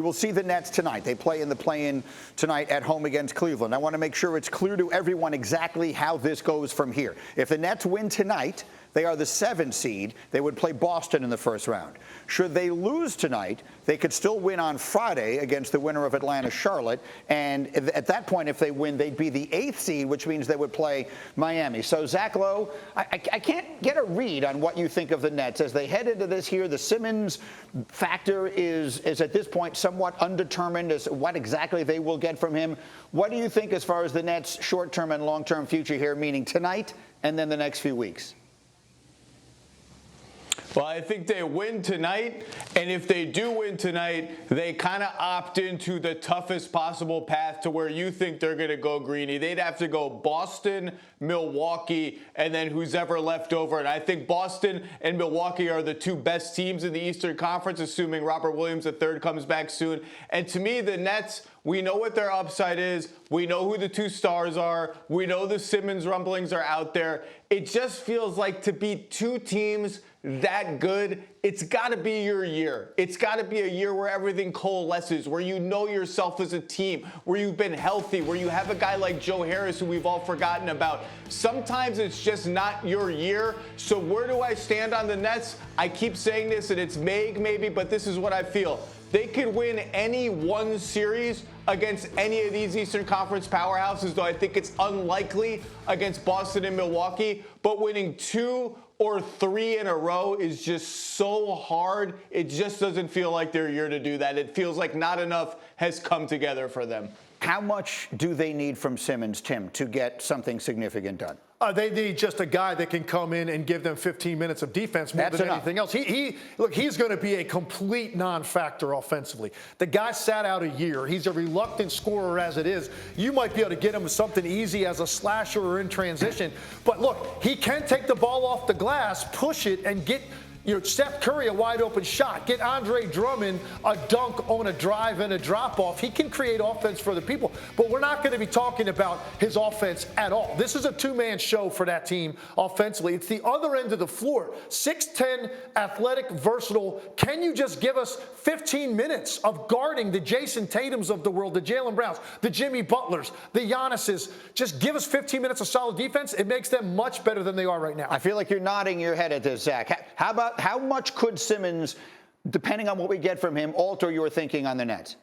We will see the Nets tonight. They play in the play-in tonight at home against Cleveland. I want to make sure it's clear to everyone exactly how this goes from here. If the Nets win tonight, they are the 7 seed. They would play Boston in the first round. Should they lose tonight, they could still win on Friday against the winner of Atlanta-Charlotte. And at that point, if they win, they'd be the 8th seed, which means they would play Miami. So, Zach Lowe, I can't get a read on what you think of the Nets. As they head into this here, the Simmons factor is at this point somewhat undetermined as what exactly they will get from him. What do you think as far as the Nets' short-term and long-term future here, meaning tonight and then the next few weeks? Well, I think they win tonight, and if they do win tonight, they kind of opt into the toughest possible path to where you think they're going to go, Greeny. They'd have to go Boston, Milwaukee, and then who's ever left over. And I think Boston and Milwaukee are the 2 best teams in the Eastern Conference, assuming Robert Williams III comes back soon. And to me, the Nets, we know what their upside is. We know who the 2 stars are. We know the Simmons rumblings are out there. It just feels like to beat 2 teams that good, it's got to be your year. It's got to be a year where everything coalesces, where you know yourself as a team, where you've been healthy, where you have a guy like Joe Harris who we've all forgotten about. Sometimes it's just not your year. So where do I stand on the Nets? I keep saying this, and it's vague maybe, but this is what I feel. They could win any one series against any of these Eastern Conference powerhouses, though I think it's unlikely against Boston and Milwaukee. But winning 2 or 3 in a row is just so hard. It just doesn't feel like their year to do that. It feels like not enough has come together for them. How much do they need from Simmons, Tim, to get something significant done? They need just a guy that can come in and give them 15 minutes of defense more than anything else. Look, he's going to be a complete non-factor offensively. The guy sat out a year. He's a reluctant scorer as it is. You might be able to get him something easy as a slasher or in transition. But look, he can take the ball off the glass, push it, and get Steph Curry a wide open shot. Get Andre Drummond a dunk on a drive and a drop off. He can create offense for the people, but we're not going to be talking about his offense at all. This is a 2-man show for that team offensively. It's the other end of the floor. 6'10", athletic, versatile. Can you just give us 15 minutes of guarding the Jason Tatums of the world, the Jaylen Browns, the Jimmy Butlers, the Giannis's? Just give us 15 minutes of solid defense. It makes them much better than they are right now. I feel like you're nodding your head at this, Zach. How much could Simmons, depending on what we get from him, alter your thinking on the Nets?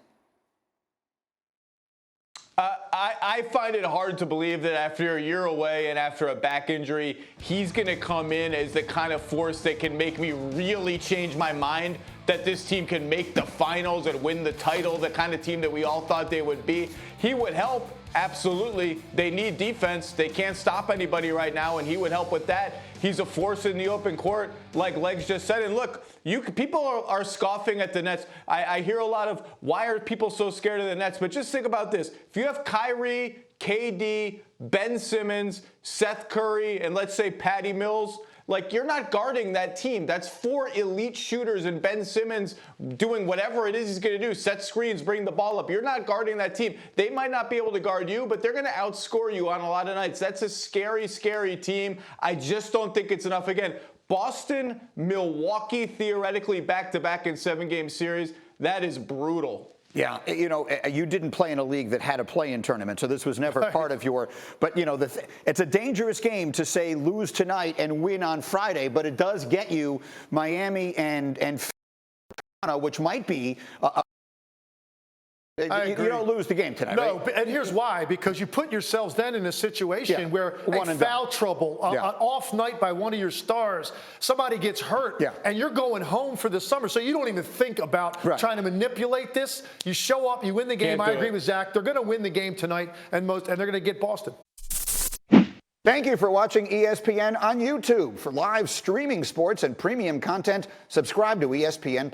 I find it hard to believe that after a year away and after a back injury, he's going to come in as the kind of force that can make me really change my mind that this team can make the finals and win the title, the kind of team that we all thought they would be. He would help. Absolutely. They need defense. They can't stop anybody right now, and he would help with that. He's a force in the open court, like Legs just said. And look, people are scoffing at the Nets. I hear a lot of, why are people so scared of the Nets? But just think about this. If you have Kyrie, KD, Ben Simmons, Seth Curry, and let's say Patty Mills, like, you're not guarding that team. That's 4 elite shooters and Ben Simmons doing whatever it is he's going to do. Set screens, bring the ball up. You're not guarding that team. They might not be able to guard you, but they're going to outscore you on a lot of nights. That's a scary, scary team. I just don't think it's enough. Again, Boston, Milwaukee, theoretically back-to-back in 7-game series. That is brutal. Yeah, you didn't play in a league that had a play-in tournament, so this was never part of your. But it's a dangerous game to say lose tonight and win on Friday, but it does get you Miami and which might be. You don't lose the game tonight. No, right? And here's why. Because you put yourselves then in a situation where foul trouble, an off night by one of your stars, somebody gets hurt, and you're going home for the summer. So you don't even think about trying to manipulate this. You show up, you win the game. I agree with Zach. They're going to win the game tonight, and they're going to get Boston. Thank you for watching ESPN on YouTube. For live streaming sports and premium content, subscribe to ESPN+.